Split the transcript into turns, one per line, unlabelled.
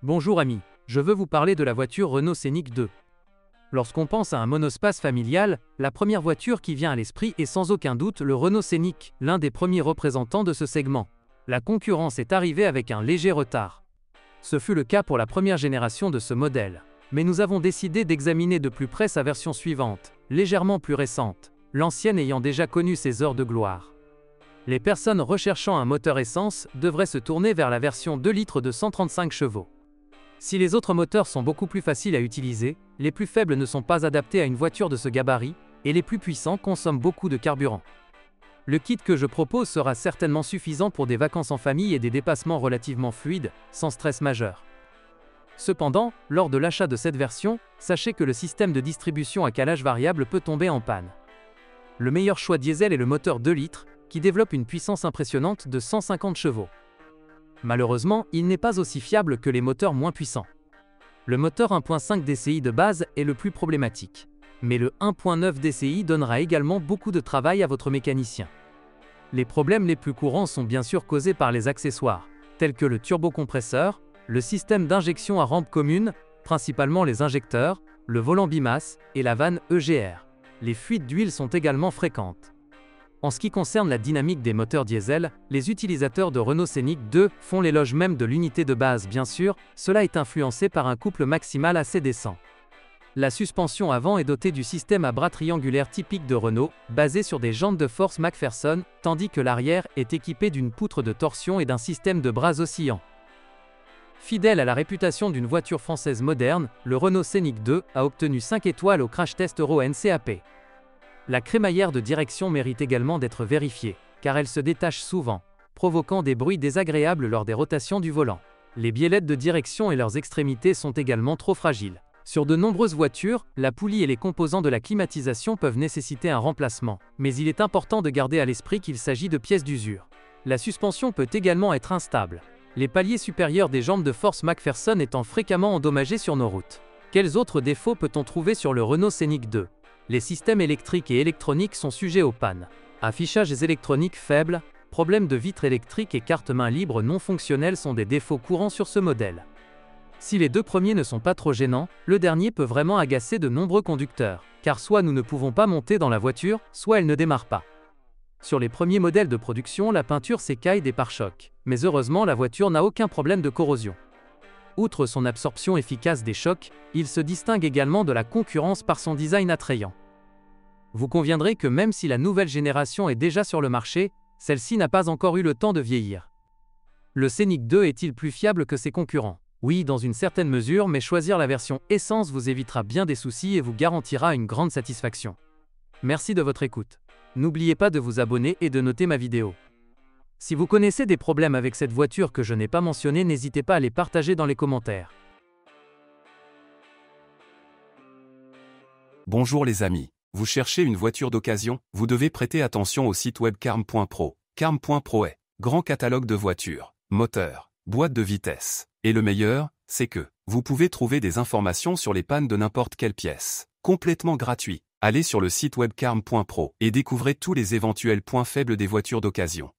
Bonjour amis, je veux vous parler de la voiture Renault Scénic 2. Lorsqu'on pense à un monospace familial, la première voiture qui vient à l'esprit est sans aucun doute le Renault Scénic, l'un des premiers représentants de ce segment. La concurrence est arrivée avec un léger retard. Ce fut le cas pour la première génération de ce modèle. Mais nous avons décidé d'examiner de plus près sa version suivante, légèrement plus récente, l'ancienne ayant déjà connu ses heures de gloire. Les personnes recherchant un moteur essence devraient se tourner vers la version 2 litres de 135 chevaux. Si les autres moteurs sont beaucoup plus faciles à utiliser, les plus faibles ne sont pas adaptés à une voiture de ce gabarit, et les plus puissants consomment beaucoup de carburant. Le kit que je propose sera certainement suffisant pour des vacances en famille et des dépassements relativement fluides, sans stress majeur. Cependant, lors de l'achat de cette version, sachez que le système de distribution à calage variable peut tomber en panne. Le meilleur choix diesel est le moteur 2 litres, qui développe une puissance impressionnante de 150 chevaux. Malheureusement, il n'est pas aussi fiable que les moteurs moins puissants. Le moteur 1.5 DCI de base est le plus problématique. Mais le 1.9 DCI donnera également beaucoup de travail à votre mécanicien. Les problèmes les plus courants sont bien sûr causés par les accessoires, tels que le turbocompresseur, le système d'injection à rampe commune, principalement les injecteurs, le volant bimasse et la vanne EGR. Les fuites d'huile sont également fréquentes. En ce qui concerne la dynamique des moteurs diesel, les utilisateurs de Renault Scénic 2 font l'éloge même de l'unité de base bien sûr, cela est influencé par un couple maximal assez décent. La suspension avant est dotée du système à bras triangulaire typique de Renault, basé sur des jantes de force McPherson, tandis que l'arrière est équipé d'une poutre de torsion et d'un système de bras oscillants. Fidèle à la réputation d'une voiture française moderne, le Renault Scénic 2 a obtenu 5 étoiles au Crash Test Euro NCAP. La crémaillère de direction mérite également d'être vérifiée, car elle se détache souvent, provoquant des bruits désagréables lors des rotations du volant. Les biellettes de direction et leurs extrémités sont également trop fragiles. Sur de nombreuses voitures, la poulie et les composants de la climatisation peuvent nécessiter un remplacement, mais il est important de garder à l'esprit qu'il s'agit de pièces d'usure. La suspension peut également être instable, les paliers supérieurs des jantes de force McPherson étant fréquemment endommagés sur nos routes. Quels autres défauts peut-on trouver sur le Renault Scénic 2 ? Les systèmes électriques et électroniques sont sujets aux pannes. Affichages électroniques faibles, problèmes de vitres électriques et cartes main libres non fonctionnelles sont des défauts courants sur ce modèle. Si les deux premiers ne sont pas trop gênants, le dernier peut vraiment agacer de nombreux conducteurs, car soit nous ne pouvons pas monter dans la voiture, soit elle ne démarre pas. Sur les premiers modèles de production, la peinture s'écaille des pare-chocs, mais heureusement la voiture n'a aucun problème de corrosion. Outre son absorption efficace des chocs, il se distingue également de la concurrence par son design attrayant. Vous conviendrez que même si la nouvelle génération est déjà sur le marché, celle-ci n'a pas encore eu le temps de vieillir. Le Scénic 2 est-il plus fiable que ses concurrents ? Oui, dans une certaine mesure, mais choisir la version essence vous évitera bien des soucis et vous garantira une grande satisfaction. Merci de votre écoute. N'oubliez pas de vous abonner et de noter ma vidéo. Si vous connaissez des problèmes avec cette voiture que je n'ai pas mentionné, n'hésitez pas à les partager dans les commentaires.
Bonjour les amis. Vous cherchez une voiture d'occasion? Vous devez prêter attention au site web Carm.pro. Carm.pro est grand catalogue de voitures, moteurs, boîtes de vitesse. Et le meilleur, c'est que vous pouvez trouver des informations sur les pannes de n'importe quelle pièce, complètement gratuit. Allez sur le site web Carm.pro et découvrez tous les éventuels points faibles des voitures d'occasion.